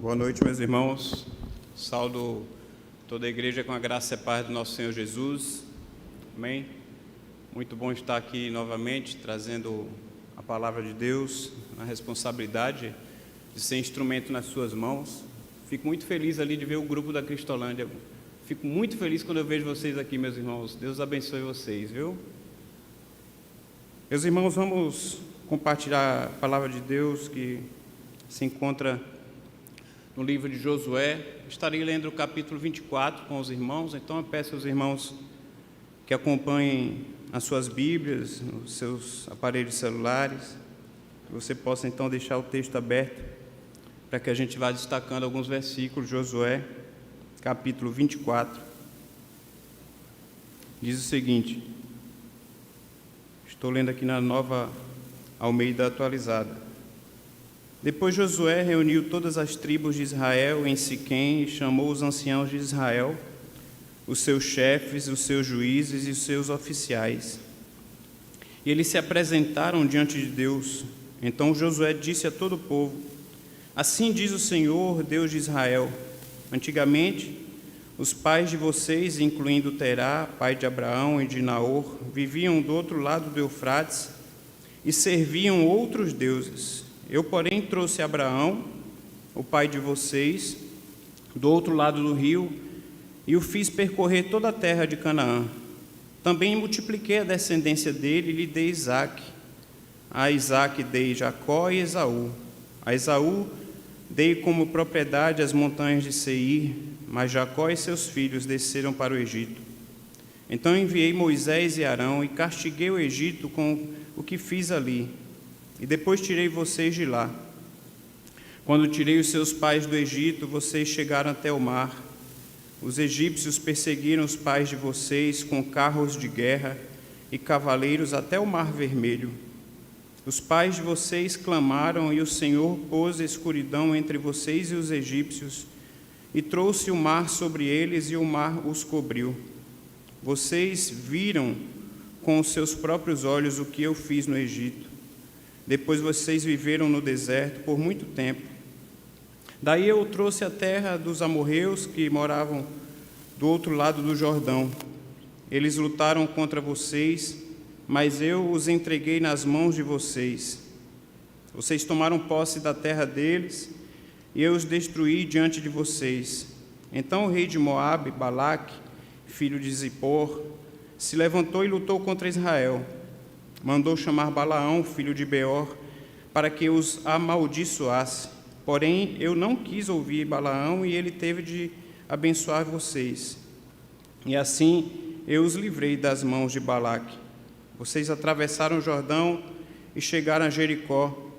Boa noite, meus irmãos. Saúdo toda a igreja com a graça e paz do nosso Senhor Jesus. Amém? Muito bom estar aqui novamente, trazendo a palavra de Deus, a responsabilidade de ser instrumento nas suas mãos. Fico muito feliz ali de ver o grupo da Cristolândia. Fico muito feliz quando eu vejo vocês aqui, meus irmãos. Deus abençoe vocês, viu? Meus irmãos, vamos compartilhar a palavra de Deus que se encontra no livro de Josué. Estarei lendo o capítulo 24 com os irmãos, então eu peço aos irmãos que acompanhem as suas Bíblias, os seus aparelhos celulares, que você possa então deixar o texto aberto para que a gente vá destacando alguns versículos. Josué, capítulo 24, diz o seguinte, estou lendo aqui na Nova Almeida Atualizada. Depois Josué reuniu todas as tribos de Israel em Siquém e chamou os anciãos de Israel, os seus chefes, os seus juízes e os seus oficiais. E eles se apresentaram diante de Deus. Então Josué disse a todo o povo: Assim diz o Senhor, Deus de Israel: Antigamente, os pais de vocês, incluindo Terá, pai de Abraão e de Naor, viviam do outro lado do Eufrates e serviam outros deuses. Eu, porém, trouxe Abraão, o pai de vocês, do outro lado do rio, e o fiz percorrer toda a terra de Canaã. Também multipliquei a descendência dele e lhe dei Isaque. A Isaque dei Jacó e Esaú. A Esaú dei como propriedade as montanhas de Seir, mas Jacó e seus filhos desceram para o Egito. Então enviei Moisés e Arão e castiguei o Egito com o que fiz ali. E depois tirei vocês de lá. Quando tirei os seus pais do Egito, vocês chegaram até o mar. Os egípcios perseguiram os pais de vocês com carros de guerra e cavaleiros até o Mar Vermelho. Os pais de vocês clamaram e o Senhor pôs escuridão entre vocês e os egípcios e trouxe o mar sobre eles e o mar os cobriu. Vocês viram com os seus próprios olhos o que eu fiz no Egito. Depois vocês viveram no deserto por muito tempo. Daí eu trouxe a terra dos amorreus que moravam do outro lado do Jordão. Eles lutaram contra vocês, mas eu os entreguei nas mãos de vocês. Vocês tomaram posse da terra deles e eu os destruí diante de vocês. Então o rei de Moabe, Balaque, filho de Zippor, se levantou e lutou contra Israel. Mandou chamar Balaão, filho de Beor, para que os amaldiçoasse. Porém, eu não quis ouvir Balaão e ele teve de abençoar vocês. E assim eu os livrei das mãos de Balaque. Vocês atravessaram o Jordão e chegaram a Jericó.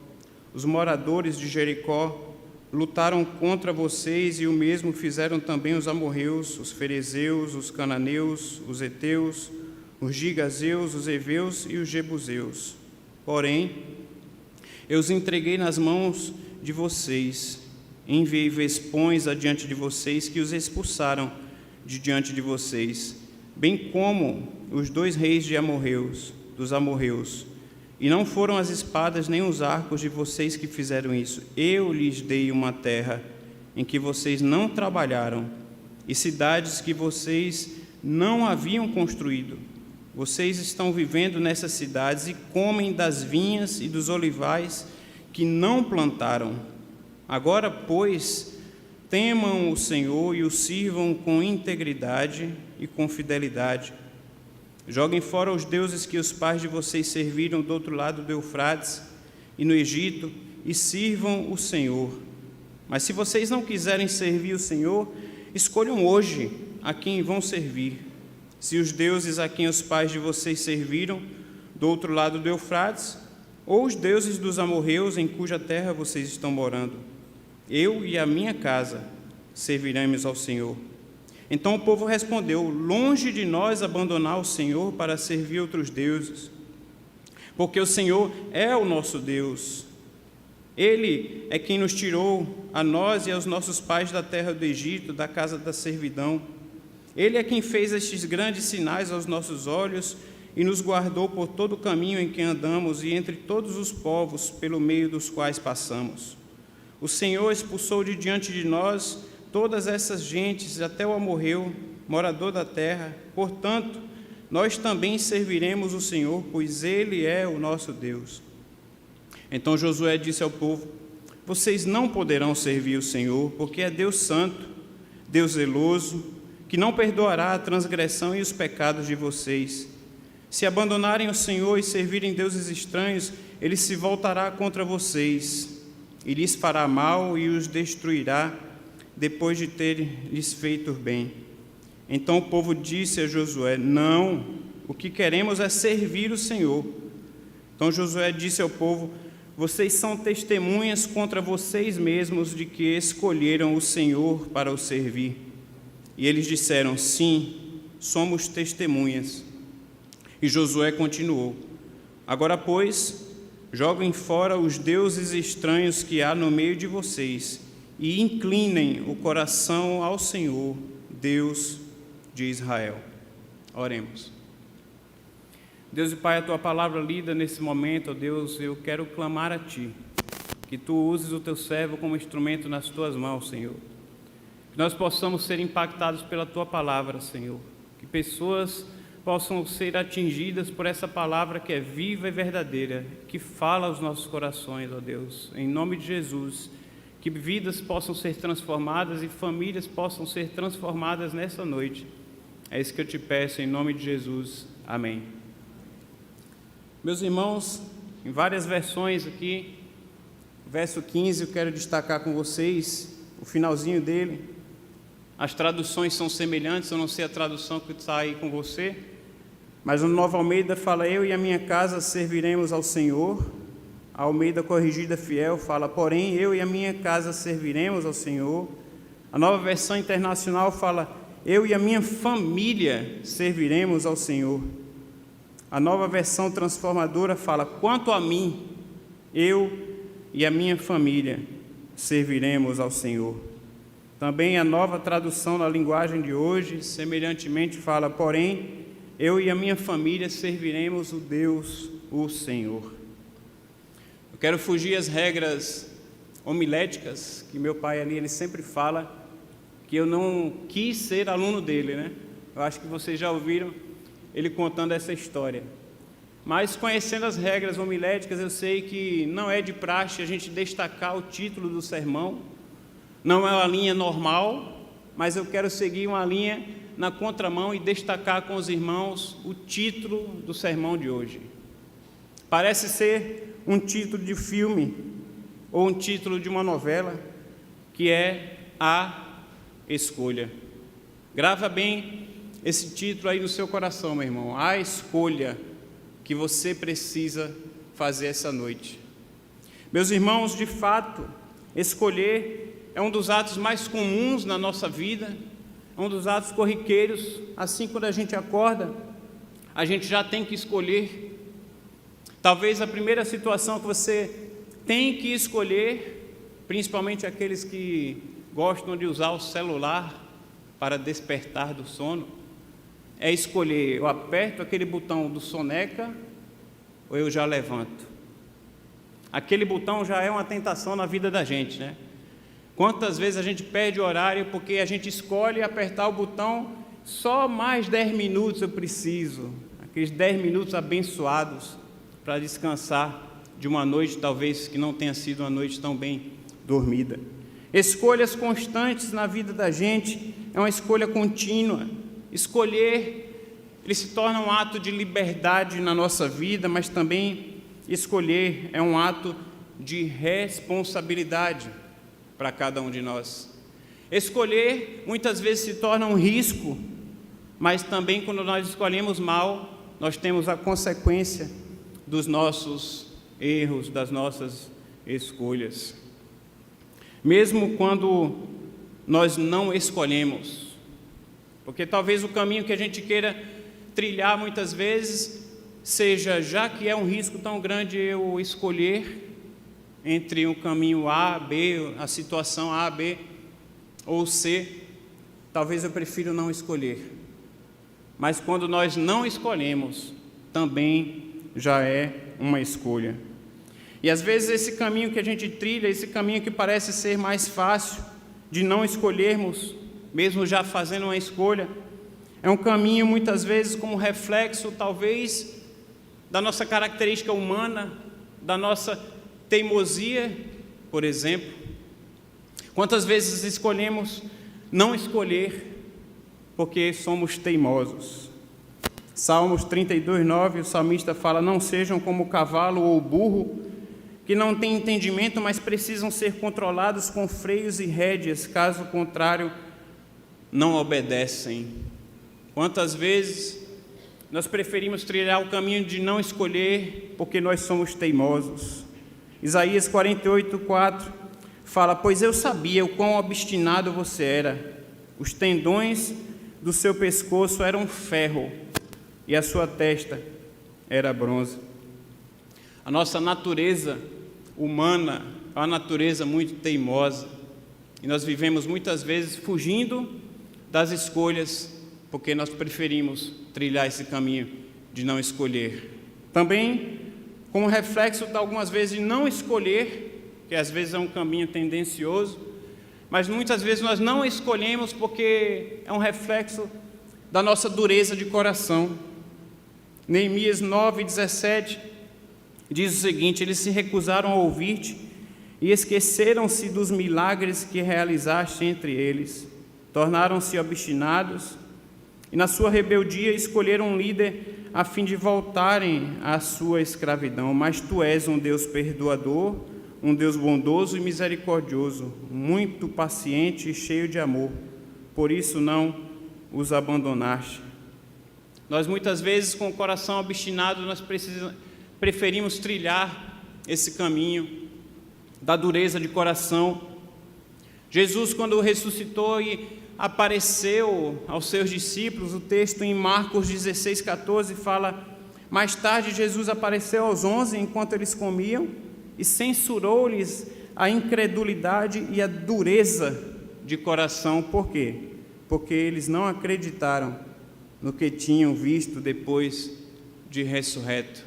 Os moradores de Jericó lutaram contra vocês e o mesmo fizeram também os amorreus, os ferezeus, os cananeus, os heteus, os gigazeus, os heveus e os jebuseus. Porém, eu os entreguei nas mãos de vocês. Enviei vespões adiante de vocês que os expulsaram de diante de vocês, bem como os 2 reis dos amorreus. E não foram as espadas nem os arcos de vocês que fizeram isso. Eu lhes dei uma terra em que vocês não trabalharam e cidades que vocês não haviam construído. Vocês estão vivendo nessas cidades e comem das vinhas e dos olivais que não plantaram. Agora, pois, temam o Senhor e o sirvam com integridade e com fidelidade. Joguem fora os deuses que os pais de vocês serviram do outro lado do Eufrates e no Egito e sirvam o Senhor. Mas se vocês não quiserem servir o Senhor, escolham hoje a quem vão servir. Se os deuses a quem os pais de vocês serviram do outro lado do Eufrates, ou os deuses dos amorreus em cuja terra vocês estão morando. Eu e a minha casa serviremos ao Senhor. Então o povo respondeu: longe de nós abandonar o Senhor para servir outros deuses, porque o Senhor é o nosso Deus. Ele é quem nos tirou, a nós e aos nossos pais, da terra do Egito, da casa da servidão. Ele é quem fez estes grandes sinais aos nossos olhos e nos guardou por todo o caminho em que andamos e entre todos os povos pelo meio dos quais passamos. O Senhor expulsou de diante de nós todas essas gentes, até o amorreu, morador da terra. Portanto, nós também serviremos o Senhor, pois Ele é o nosso Deus. Então Josué disse ao povo: vocês não poderão servir o Senhor, porque é Deus santo, Deus zeloso, que não perdoará a transgressão e os pecados de vocês. Se abandonarem o Senhor e servirem deuses estranhos, Ele se voltará contra vocês e lhes fará mal e os destruirá, depois de ter lhes feito bem. Então o povo disse a Josué: não, o que queremos é servir o Senhor. Então Josué disse ao povo: vocês são testemunhas contra vocês mesmos de que escolheram o Senhor para o servir. E eles disseram: sim, somos testemunhas. E Josué continuou: agora, pois, joguem fora os deuses estranhos que há no meio de vocês e inclinem o coração ao Senhor, Deus de Israel. Oremos. Deus e Pai, a Tua palavra lida nesse momento, ó Deus, eu quero clamar a Ti, que Tu uses o Teu servo como instrumento nas Tuas mãos, Senhor. Que nós possamos ser impactados pela Tua palavra, Senhor. Que pessoas possam ser atingidas por essa palavra que é viva e verdadeira, que fala aos nossos corações, ó Deus. Em nome de Jesus, que vidas possam ser transformadas e famílias possam ser transformadas nessa noite. É isso que eu te peço, em nome de Jesus. Amém. Meus irmãos, em várias versões aqui, verso 15, eu quero destacar com vocês o finalzinho dele. As traduções são semelhantes, eu não sei a tradução que está aí com você, mas o Nova Almeida fala: eu e a minha casa serviremos ao Senhor. A Almeida Corrigida Fiel fala: porém, eu e a minha casa serviremos ao Senhor. A Nova Versão Internacional fala: eu e a minha família serviremos ao Senhor. A Nova Versão Transformadora fala: quanto a mim, eu e a minha família serviremos ao Senhor. Também a Nova Tradução na linguagem de hoje, semelhantemente, fala: porém, eu e a minha família serviremos o Deus, o Senhor. Eu quero fugir às regras homiléticas, que meu pai ali, ele sempre fala, que eu não quis ser aluno dele, né? Eu acho que vocês já ouviram ele contando essa história. Mas, conhecendo as regras homiléticas, eu sei que não é de praxe a gente destacar o título do sermão. Não é uma linha normal, mas eu quero seguir uma linha na contramão e destacar com os irmãos o título do sermão de hoje. Parece ser um título de filme ou um título de uma novela, que é A Escolha. Grava bem esse título aí no seu coração, meu irmão. A escolha que você precisa fazer essa noite. Meus irmãos, de fato, escolher é um dos atos mais comuns na nossa vida, é um dos atos corriqueiros. Assim, quando a gente acorda, a gente já tem que escolher. Talvez a primeira situação que você tem que escolher, principalmente aqueles que gostam de usar o celular para despertar do sono, é escolher: eu aperto aquele botão do soneca ou eu já levanto. Aquele botão já é uma tentação na vida da gente, né? Quantas vezes a gente perde o horário porque a gente escolhe apertar o botão, só mais 10 minutos eu preciso, aqueles 10 minutos abençoados para descansar de uma noite talvez que não tenha sido uma noite tão bem dormida. Escolhas constantes na vida da gente é uma escolha contínua. Escolher, ele se torna um ato de liberdade na nossa vida, mas também escolher é um ato de responsabilidade para cada um de nós. Escolher muitas vezes se torna um risco, mas também quando nós escolhemos mal, nós temos a consequência dos nossos erros, das nossas escolhas. Mesmo quando nós não escolhemos, porque talvez o caminho que a gente queira trilhar muitas vezes seja, já que é um risco tão grande eu escolher entre um caminho A, B, a situação A, B ou C, talvez eu prefiro não escolher. Mas quando nós não escolhemos, também já é uma escolha. E às vezes esse caminho que a gente trilha, esse caminho que parece ser mais fácil de não escolhermos, mesmo já fazendo uma escolha, é um caminho muitas vezes como reflexo, talvez, da nossa característica humana, da nossa teimosia, por exemplo. Quantas vezes escolhemos não escolher porque somos teimosos? Salmos 32:9, o salmista fala: não sejam como o cavalo ou o burro, que não têm entendimento, mas precisam ser controlados com freios e rédeas, caso contrário, não obedecem. Quantas vezes nós preferimos trilhar o caminho de não escolher porque nós somos teimosos? Isaías 48:4 fala: pois eu sabia o quão obstinado você era, os tendões do seu pescoço eram ferro e a sua testa era bronze. A nossa natureza humana é uma natureza muito teimosa, e nós vivemos muitas vezes fugindo das escolhas, porque nós preferimos trilhar esse caminho de não escolher. Também, como reflexo de algumas vezes de não escolher, que às vezes é um caminho tendencioso, mas muitas vezes nós não escolhemos porque é um reflexo da nossa dureza de coração. Neemias 9:17 diz o seguinte: eles se recusaram a ouvir-te e esqueceram-se dos milagres que realizaste entre eles. Tornaram-se obstinados e na sua rebeldia escolheram um líder a fim de voltarem à sua escravidão. Mas tu és um Deus perdoador, um Deus bondoso e misericordioso, muito paciente e cheio de amor, por isso não os abandonaste. Nós muitas vezes, com o coração obstinado, nós preferimos trilhar esse caminho da dureza de coração. Jesus, quando ressuscitou e apareceu aos seus discípulos, o texto em Marcos 16:14 fala: mais tarde Jesus apareceu aos 11 enquanto eles comiam e censurou-lhes a incredulidade e a dureza de coração. Por quê? Porque eles não acreditaram no que tinham visto depois de ressurreto.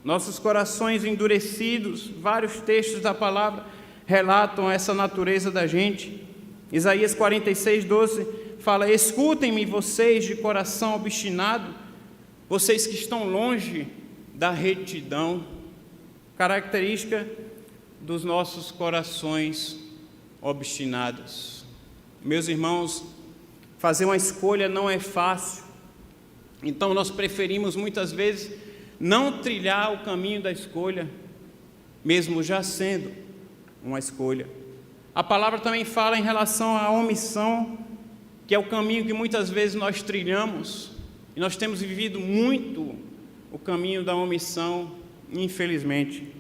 Nossos corações endurecidos, vários textos da palavra relatam essa natureza da gente. Isaías 46:12 fala: escutem-me vocês de coração obstinado, vocês que estão longe da retidão. Característica dos nossos corações obstinados. Meus irmãos, fazer uma escolha não é fácil, então nós preferimos muitas vezes não trilhar o caminho da escolha, mesmo já sendo uma escolha. A palavra também fala em relação à omissão, que é o caminho que muitas vezes nós trilhamos, e nós temos vivido muito o caminho da omissão, infelizmente.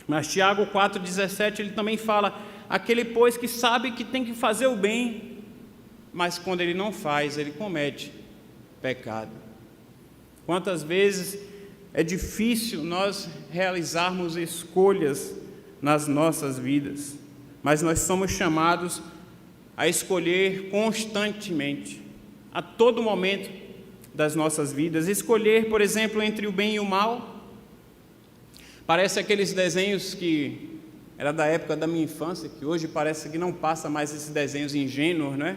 Mas Tiago 4,17 ele também fala: aquele pois que sabe que tem que fazer o bem, mas quando ele não faz, ele comete pecado. Quantas vezes é difícil nós realizarmos escolhas nas nossas vidas, mas nós somos chamados a escolher constantemente, a todo momento das nossas vidas. Escolher, por exemplo, entre o bem e o mal. Parece aqueles desenhos que era da época da minha infância, que hoje parece que não passa mais esses desenhos ingênuos, né?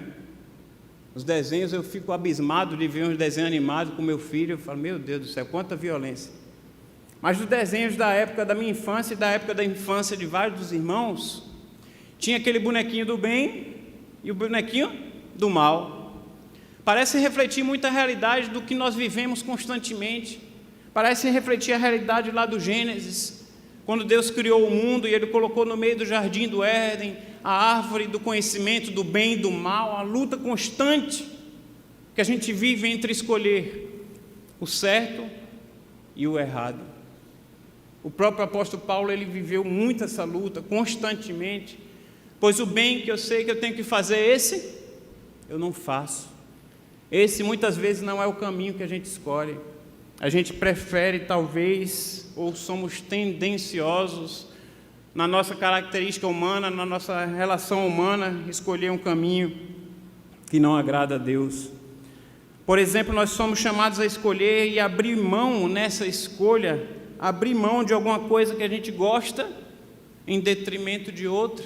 Os desenhos, eu fico abismado de ver uns desenhos animados com meu filho, eu falo: meu Deus do céu, quanta violência. Mas os desenhos da época da minha infância e da época da infância de vários dos irmãos, tinha aquele bonequinho do bem e o bonequinho do mal. Parece refletir muito a realidade do que nós vivemos constantemente. Parece refletir a realidade lá do Gênesis, quando Deus criou o mundo e Ele colocou no meio do jardim do Éden a árvore do conhecimento do bem e do mal, a luta constante que a gente vive entre escolher o certo e o errado. O próprio apóstolo Paulo, ele viveu muito essa luta constantemente, pois o bem que eu sei que eu tenho que fazer, esse eu não faço. Esse muitas vezes não é o caminho que a gente escolhe. A gente prefere, talvez, ou somos tendenciosos na nossa característica humana, na nossa relação humana, escolher um caminho que não agrada a Deus. Por exemplo, nós somos chamados a escolher e abrir mão nessa escolha abrir mão de alguma coisa que a gente gosta em detrimento de outra.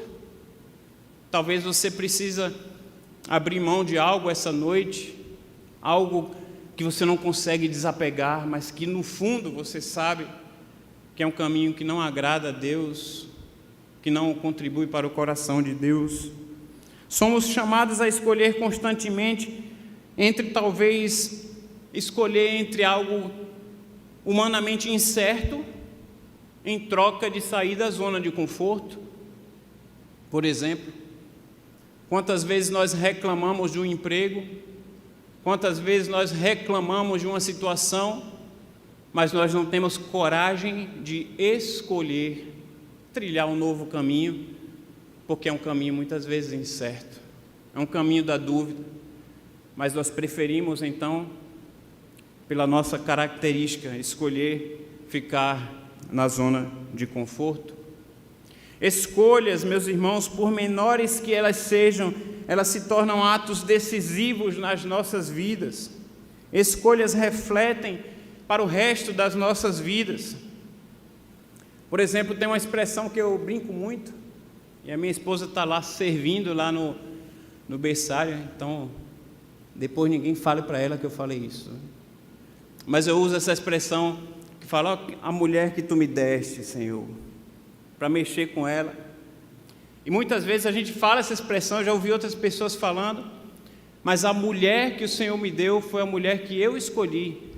Talvez você precisa abrir mão de algo essa noite, algo que você não consegue desapegar, mas que no fundo você sabe que é um caminho que não agrada a Deus, que não contribui para o coração de Deus. Somos chamados a escolher constantemente talvez escolher entre algo humanamente incerto em troca de sair da zona de conforto. Por exemplo, quantas vezes nós reclamamos de um emprego, quantas vezes nós reclamamos de uma situação, mas nós não temos coragem de escolher trilhar um novo caminho, porque é um caminho muitas vezes incerto, é um caminho da dúvida, mas nós preferimos então, pela nossa característica, escolher ficar na zona de conforto. Escolhas, meus irmãos, por menores que elas sejam, elas se tornam atos decisivos nas nossas vidas. Escolhas refletem para o resto das nossas vidas. Por exemplo, tem uma expressão que eu brinco muito, e a minha esposa está lá servindo lá no berçário, então depois ninguém fale para ela que eu falei isso. Mas eu uso essa expressão que fala: ó, a mulher que tu me deste, Senhor, para mexer com ela. E muitas vezes a gente fala essa expressão, eu já ouvi outras pessoas falando, mas a mulher que o Senhor me deu foi a mulher que eu escolhi.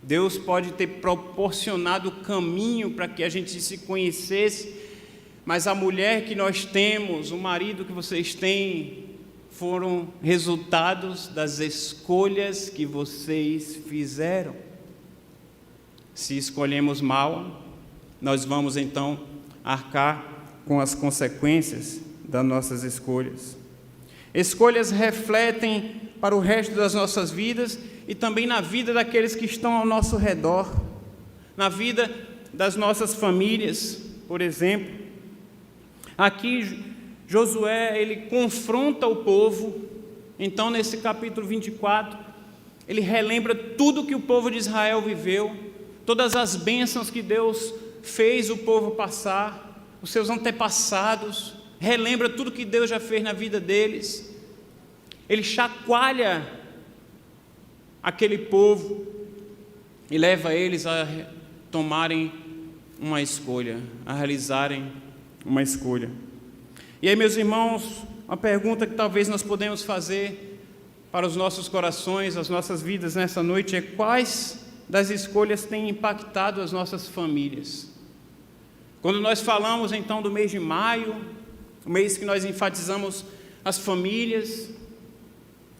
Deus pode ter proporcionado o caminho para que a gente se conhecesse, mas a mulher que nós temos, o marido que vocês têm, foram resultados das escolhas que vocês fizeram. Se escolhemos mal, nós vamos então arcar com as consequências das nossas escolhas. Escolhas refletem para o resto das nossas vidas e também na vida daqueles que estão ao nosso redor, na vida das nossas famílias, por exemplo. Aqui Josué, ele confronta o povo. Então nesse capítulo 24, ele relembra tudo que o povo de Israel viveu, todas as bênçãos que Deus fez o povo passar, os seus antepassados, relembra tudo que Deus já fez na vida deles. Ele chacoalha aquele povo e leva eles a tomarem uma escolha, a realizarem uma escolha. E aí, meus irmãos, uma pergunta que talvez nós podemos fazer para os nossos corações, as nossas vidas nessa noite é: quais das escolhas têm impactado as nossas famílias? Quando nós falamos então do mês de maio, o mês que nós enfatizamos as famílias,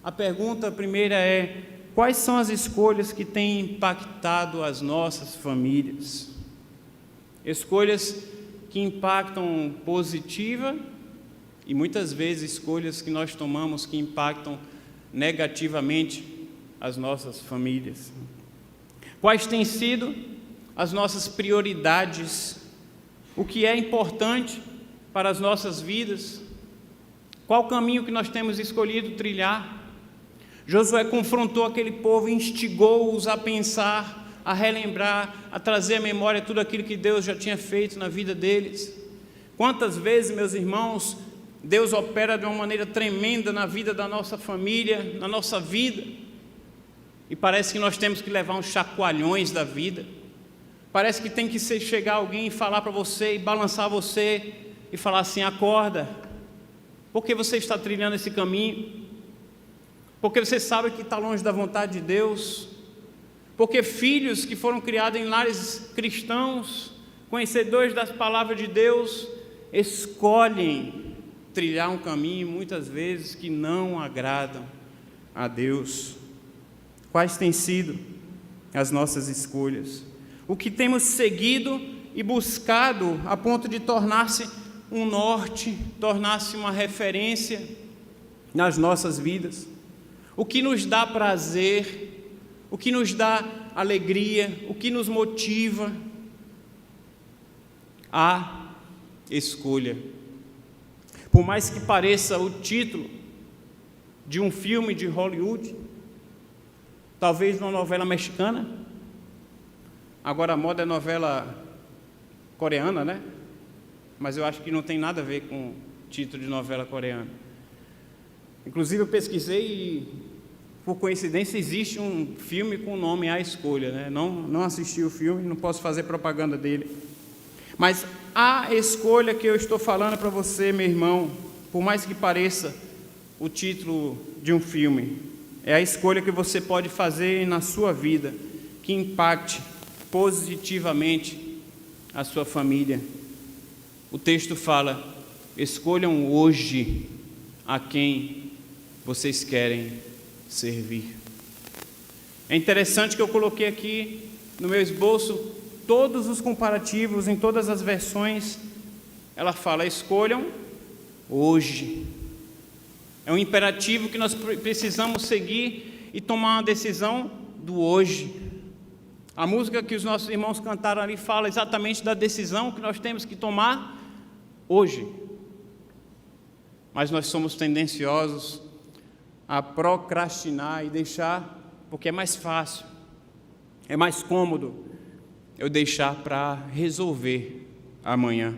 a pergunta primeira é: quais são as escolhas que têm impactado as nossas famílias? Escolhas que impactam positiva e muitas vezes escolhas que nós tomamos que impactam negativamente as nossas famílias. Quais têm sido as nossas prioridades? O que é importante para as nossas vidas? Qual o caminho que nós temos escolhido trilhar? Josué confrontou aquele povo, instigou-os a pensar, a relembrar, a trazer à memória tudo aquilo que Deus já tinha feito na vida deles. Quantas vezes, meus irmãos, Deus opera de uma maneira tremenda na vida da nossa família, na nossa vida, e parece que nós temos que levar uns chacoalhões da vida. Parece que tem que chegar alguém e falar para você e balançar você e falar assim: acorda, porque você está trilhando esse caminho, porque você sabe que está longe da vontade de Deus, porque filhos que foram criados em lares cristãos, conhecedores das palavras de Deus, escolhem trilhar um caminho muitas vezes que não agradam a Deus. Quais têm sido as nossas escolhas? O que temos seguido e buscado a ponto de tornar-se um norte, tornar-se uma referência nas nossas vidas? O que nos dá prazer, o que nos dá alegria, o que nos motiva? A escolha. Por mais que pareça o título de um filme de Hollywood, talvez uma novela mexicana, Agora a moda é novela coreana, né? Mas eu acho que não tem nada a ver com o título de novela coreana. Inclusive eu pesquisei e, por coincidência, existe um filme com o nome A Escolha, né? Não assisti o filme, não posso fazer propaganda dele. Mas a escolha que eu estou falando para você, meu irmão, por mais que pareça o título de um filme, é a escolha que você pode fazer na sua vida, que impacte positivamente a sua família. O texto fala: escolham hoje a quem vocês querem servir. É interessante que eu coloquei aqui no meu esboço todos os comparativos, em todas as versões, ela fala: escolham hoje. É um imperativo que nós precisamos seguir e tomar uma decisão do hoje. A música que os nossos irmãos cantaram ali fala exatamente da decisão que nós temos que tomar hoje. Mas nós somos tendenciosos a procrastinar e deixar, porque é mais fácil, é mais cômodo eu deixar para resolver amanhã.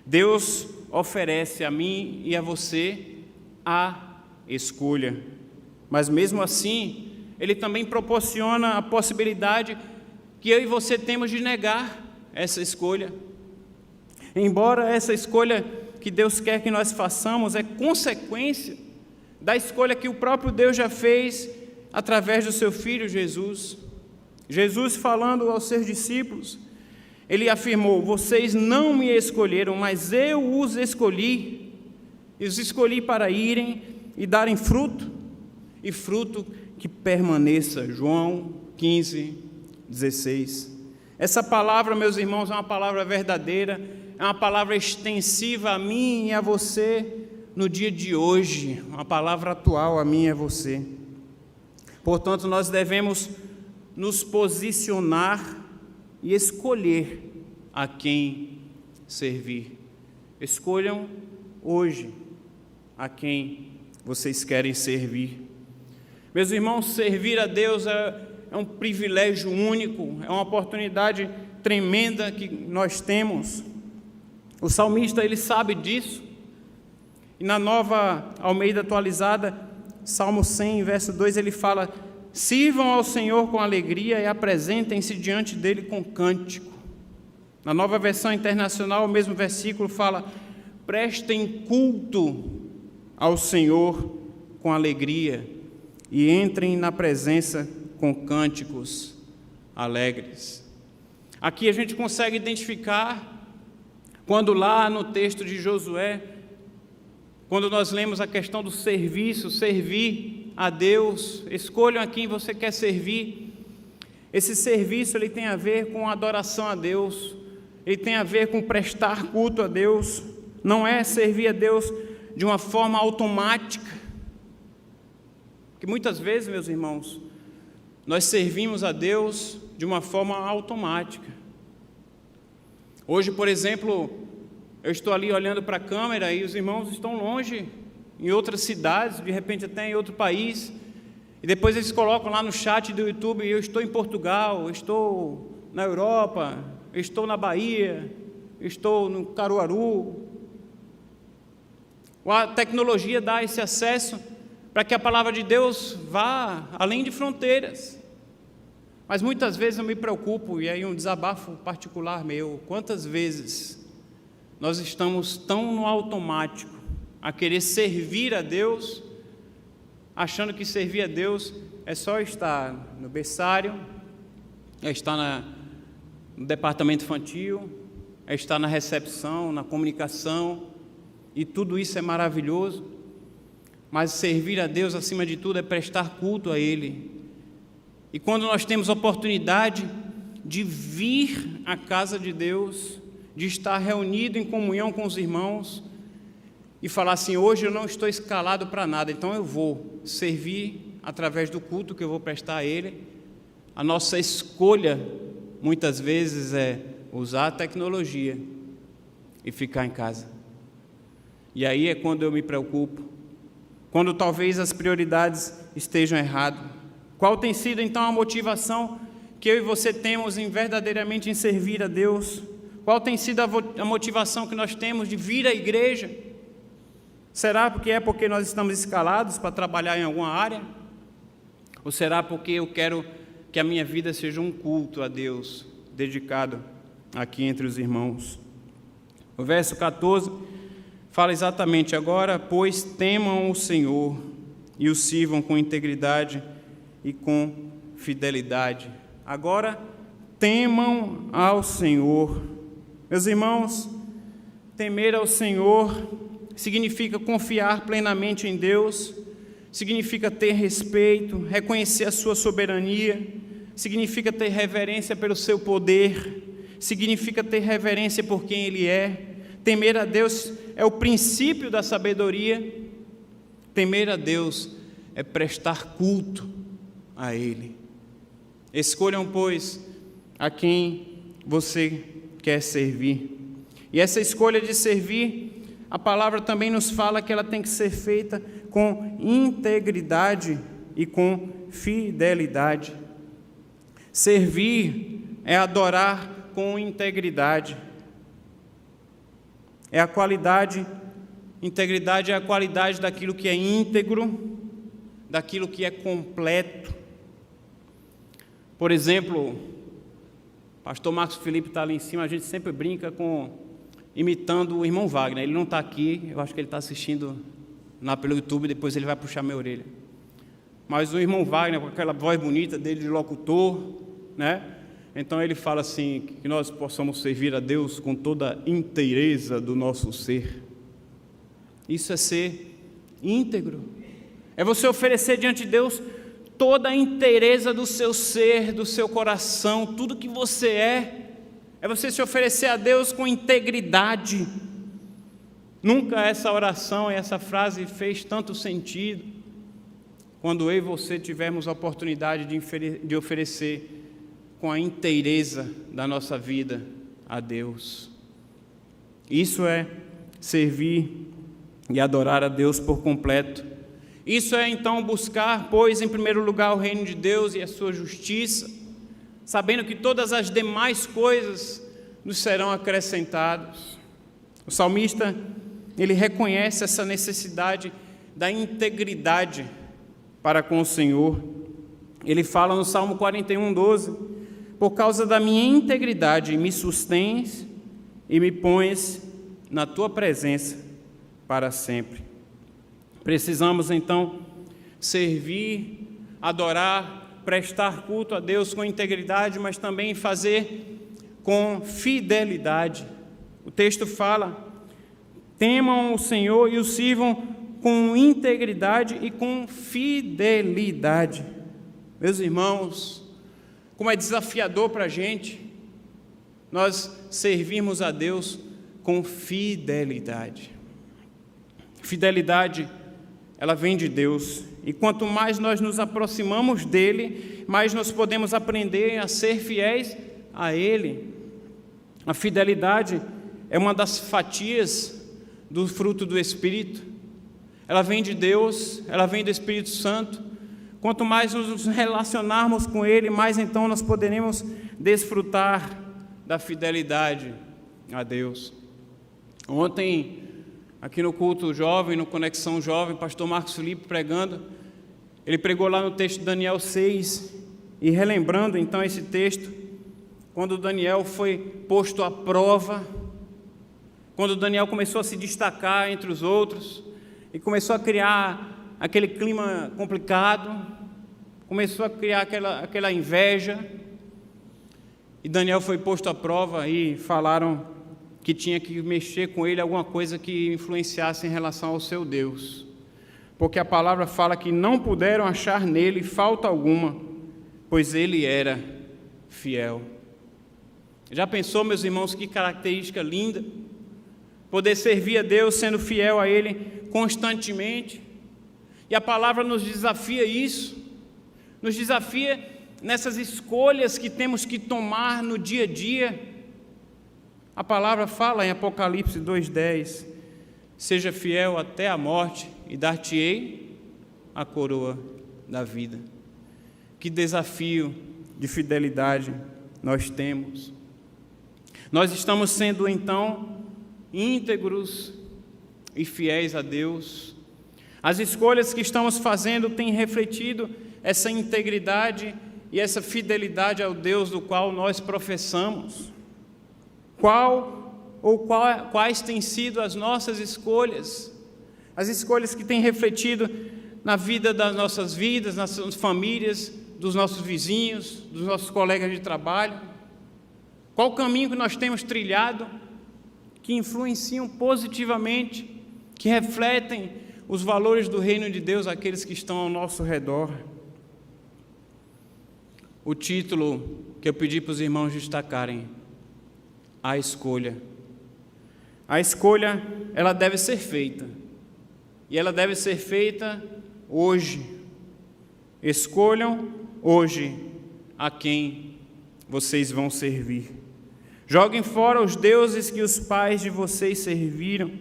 Deus oferece a mim e a você a escolha, mas mesmo assim Ele também proporciona a possibilidade que eu e você temos de negar essa escolha. Embora essa escolha que Deus quer que nós façamos é consequência da escolha que o próprio Deus já fez através do seu Filho Jesus. Jesus, falando aos seus discípulos, Ele afirmou: vocês não me escolheram, mas eu os escolhi. E os escolhi para irem e darem fruto, e fruto que permaneça. João 15:16. Essa palavra, meus irmãos, é uma palavra verdadeira, é uma palavra extensiva a mim e a você no dia de hoje, uma palavra atual a mim e a você. Portanto, nós devemos nos posicionar e escolher a quem servir. Escolham hoje a quem vocês querem servir. Meus irmãos, servir a Deus é um privilégio único, é uma oportunidade tremenda que nós temos. O salmista, ele sabe disso. E na Nova Almeida Atualizada, Salmo 100, verso 2, ele fala: sirvam ao Senhor com alegria e apresentem-se diante dele com cântico. Na Nova Versão Internacional, o mesmo versículo fala: prestem culto ao Senhor com alegria e entrem na presença com cânticos alegres. Aqui a gente consegue identificar, quando lá no texto de Josué, quando nós lemos a questão do serviço, servir a Deus, escolham a quem você quer servir. Esse serviço, ele tem a ver com adoração a Deus, ele tem a ver com prestar culto a Deus. Não é servir a Deus de uma forma automática, que muitas vezes, meus irmãos, nós servimos a Deus de uma forma automática. Hoje, por exemplo, eu estou ali olhando para a câmera e os irmãos estão longe, em outras cidades, de repente até em outro país, e depois eles colocam lá no chat do YouTube: eu estou em Portugal, eu estou na Europa, eu estou na Bahia, eu estou no Caruaru. A tecnologia dá esse acesso para que a palavra de Deus vá além de fronteiras. Mas muitas vezes eu me preocupo, e aí um desabafo particular meu: quantas vezes nós estamos tão no automático a querer servir a Deus, achando que servir a Deus é só estar no berçário, é estar no departamento infantil, é estar na recepção, na comunicação, e tudo isso é maravilhoso, mas servir a Deus, acima de tudo, é prestar culto a Ele. E quando nós temos oportunidade de vir à casa de Deus, de estar reunido em comunhão com os irmãos, e falar assim: hoje eu não estou escalado para nada, então eu vou servir através do culto que eu vou prestar a Ele. A nossa escolha, muitas vezes, é usar a tecnologia e ficar em casa. E aí é quando eu me preocupo, quando talvez as prioridades estejam erradas. Qual tem sido então a motivação que eu e você temos verdadeiramente em servir a Deus? Qual tem sido a motivação que nós temos de vir à igreja? Será porque nós estamos escalados para trabalhar em alguma área? Ou será porque eu quero que a minha vida seja um culto a Deus, dedicado aqui entre os irmãos? O verso 14 fala exatamente: agora, pois, temam o Senhor e o sirvam com integridade e com fidelidade. Agora, temam ao Senhor. Meus irmãos, temer ao Senhor significa confiar plenamente em Deus, significa ter respeito, reconhecer a sua soberania, significa ter reverência pelo seu poder, significa ter reverência por quem Ele é. Temer a Deus é o princípio da sabedoria. Temer a Deus é prestar culto a Ele. Escolham, pois, a quem você quer servir. E essa escolha de servir, a palavra também nos fala que ela tem que ser feita com integridade e com fidelidade. Servir é adorar com integridade. É a qualidade, integridade é a qualidade daquilo que é íntegro, daquilo que é completo. Por exemplo, pastor Marcos Felipe está ali em cima, a gente sempre brinca imitando o irmão Wagner. Ele não está aqui, eu acho que ele está assistindo pelo YouTube, depois ele vai puxar minha orelha. Mas o irmão Wagner, com aquela voz bonita dele de locutor, né? Então ele fala assim, que nós possamos servir a Deus com toda a inteireza do nosso ser. Isso é ser íntegro. É você oferecer diante de Deus toda a inteireza do seu ser, do seu coração, tudo que você é. É você se oferecer a Deus com integridade. Nunca essa oração e essa frase fez tanto sentido quando eu e você tivermos a oportunidade de oferecer com a inteireza da nossa vida a Deus. Isso é servir e adorar a Deus por completo. Isso é então buscar, pois, em primeiro lugar o reino de Deus e a sua justiça, sabendo que todas as demais coisas nos serão acrescentadas. O salmista, ele reconhece essa necessidade da integridade para com o Senhor. Ele fala no Salmo 41:12: por causa da minha integridade me sustens e me pões na tua presença para sempre. Precisamos então servir, adorar, prestar culto a Deus com integridade, mas também fazer com fidelidade. O texto fala: temam o Senhor e o sirvam com integridade e com fidelidade. Meus irmãos, como é desafiador para a gente nós servirmos a Deus com fidelidade. Fidelidade, ela vem de Deus, e quanto mais nós nos aproximamos dEle, mais nós podemos aprender a ser fiéis a Ele. A fidelidade é uma das fatias do fruto do Espírito. Ela vem de Deus, ela vem do Espírito Santo. Quanto mais nos relacionarmos com Ele, mais então nós poderemos desfrutar da fidelidade a Deus. Ontem, aqui no culto jovem, no Conexão Jovem, pastor Marcos Felipe pregando, ele pregou lá no texto de Daniel 6, e relembrando então esse texto, quando Daniel foi posto à prova, quando Daniel começou a se destacar entre os outros, e começou a criar aquele clima complicado, começou a criar aquela inveja, e Daniel foi posto à prova e falaram que tinha que mexer com ele alguma coisa que influenciasse em relação ao seu Deus, porque a palavra fala que não puderam achar nele falta alguma, pois ele era fiel. Já pensou, meus irmãos, que característica linda, poder servir a Deus sendo fiel a Ele constantemente? E a palavra nos desafia isso, nos desafia nessas escolhas que temos que tomar no dia a dia. A palavra fala em Apocalipse 2:10: seja fiel até a morte e dar-te-ei a coroa da vida. Que desafio de fidelidade nós temos? Nós estamos sendo, então, íntegros e fiéis a Deus? As escolhas que estamos fazendo têm refletido essa integridade e essa fidelidade ao Deus do qual nós professamos? Quais têm sido as nossas escolhas? As escolhas que têm refletido na vida das nossas vidas, nas nossas famílias, dos nossos vizinhos, dos nossos colegas de trabalho? Qual o caminho que nós temos trilhado que influenciam positivamente, que refletem os valores do reino de Deus àqueles que estão ao nosso redor? O título que eu pedi para os irmãos destacarem: a escolha. A escolha, ela deve ser feita, e ela deve ser feita hoje. Escolham hoje a quem vocês vão servir. Joguem fora os deuses que os pais de vocês serviram.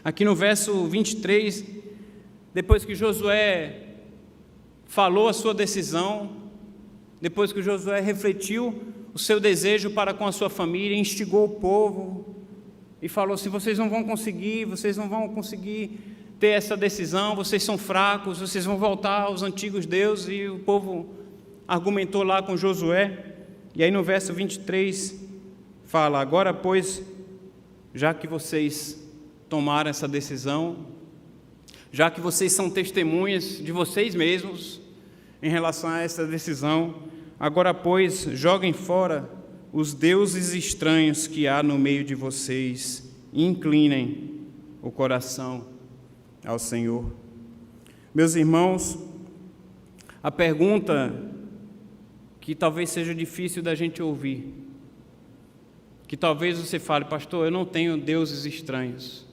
Aqui no verso 23, depois que Josué falou a sua decisão, depois que Josué refletiu o seu desejo para com a sua família, instigou o povo e falou assim: vocês não vão conseguir ter essa decisão, vocês são fracos, vocês vão voltar aos antigos deuses. E o povo argumentou lá com Josué. E aí no verso 23 fala: agora, pois, já que vocês tomaram essa decisão, já que vocês são testemunhas de vocês mesmos em relação a essa decisão, agora, pois, joguem fora os deuses estranhos que há no meio de vocês e inclinem o coração ao Senhor. Meus irmãos, a pergunta que talvez seja difícil da gente ouvir, que talvez você fale: pastor, eu não tenho deuses estranhos.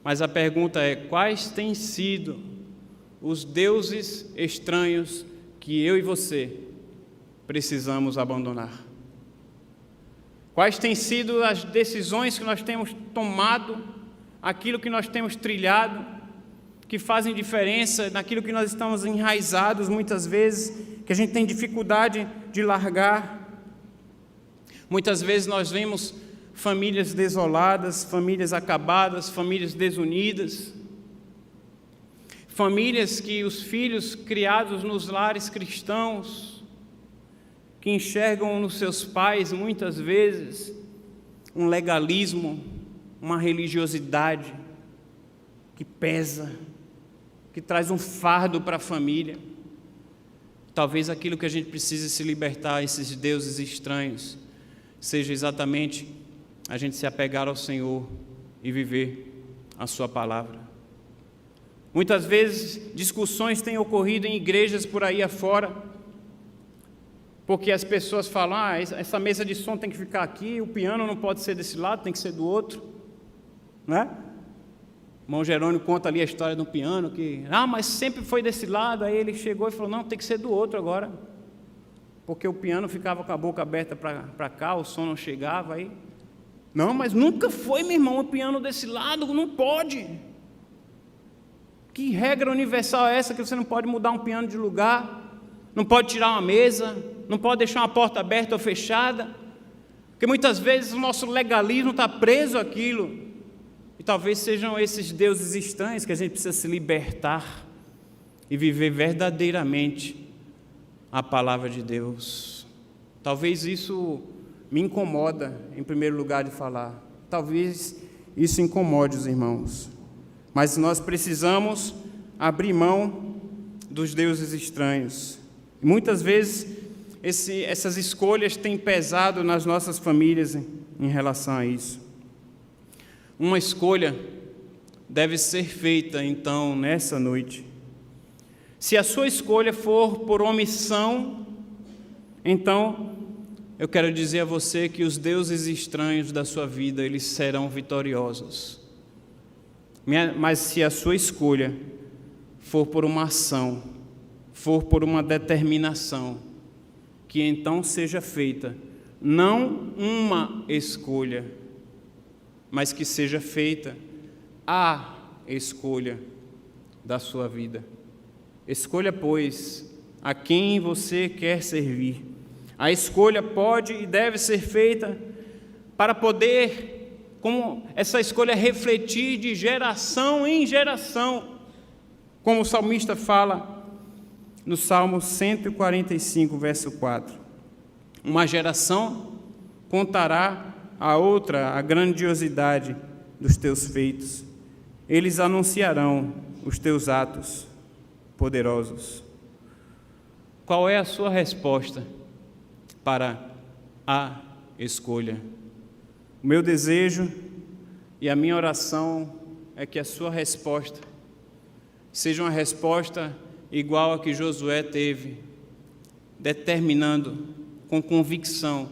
Mas a pergunta é: quais têm sido os deuses estranhos que eu e você precisamos abandonar? Quais têm sido as decisões que nós temos tomado, aquilo que nós temos trilhado, que fazem diferença naquilo que nós estamos enraizados muitas vezes, que a gente tem dificuldade de largar? Muitas vezes nós vemos famílias desoladas, famílias acabadas, famílias desunidas, famílias que os filhos criados nos lares cristãos, que enxergam nos seus pais muitas vezes um legalismo, uma religiosidade que pesa, que traz um fardo para a família. Talvez aquilo que a gente precise se libertar, esses deuses estranhos, seja exatamente a gente se apegar ao Senhor e viver a sua palavra. Muitas vezes discussões têm ocorrido em igrejas por aí afora, porque as pessoas falam: essa mesa de som tem que ficar aqui, o piano não pode ser desse lado, tem que ser do outro, né? O irmão Jerônimo conta ali a história do piano, que mas sempre foi desse lado. Aí ele chegou e falou: não, tem que ser do outro agora, porque o piano ficava com a boca aberta para cá, o som não chegava. Aí, não, mas nunca foi, meu irmão, o piano desse lado, não pode. Que regra universal é essa, que você não pode mudar um piano de lugar, não pode tirar uma mesa, não pode deixar uma porta aberta ou fechada? Porque muitas vezes o nosso legalismo está preso àquilo. E talvez sejam esses deuses estranhos que a gente precisa se libertar e viver verdadeiramente a palavra de Deus. Talvez isso me incomoda, em primeiro lugar, de falar. Talvez isso incomode os irmãos. Mas nós precisamos abrir mão dos deuses estranhos. E muitas vezes essas escolhas têm pesado nas nossas famílias em relação a isso. Uma escolha deve ser feita, então, nessa noite. Se a sua escolha for por omissão, então eu quero dizer a você que os deuses estranhos da sua vida, eles serão vitoriosos. Mas se a sua escolha for por uma ação, for por uma determinação, que então seja feita não uma escolha, mas que seja feita a escolha da sua vida. Escolha, pois, a quem você quer servir. A escolha pode e deve ser feita para poder, como essa escolha, refletir de geração em geração, como o salmista fala no Salmo 145, verso 4. Uma geração contará a outra a grandiosidade dos teus feitos. Eles anunciarão os teus atos poderosos. Qual é a sua resposta para a escolha? O meu desejo e a minha oração é que a sua resposta seja uma resposta igual a que Josué teve, determinando com convicção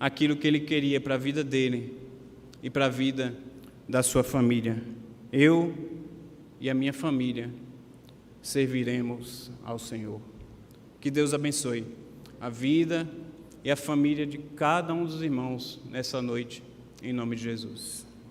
aquilo que ele queria para a vida dele e para a vida da sua família. Eu e a minha família serviremos ao Senhor. Que Deus abençoe a vida e a família de cada um dos irmãos nessa noite, em nome de Jesus.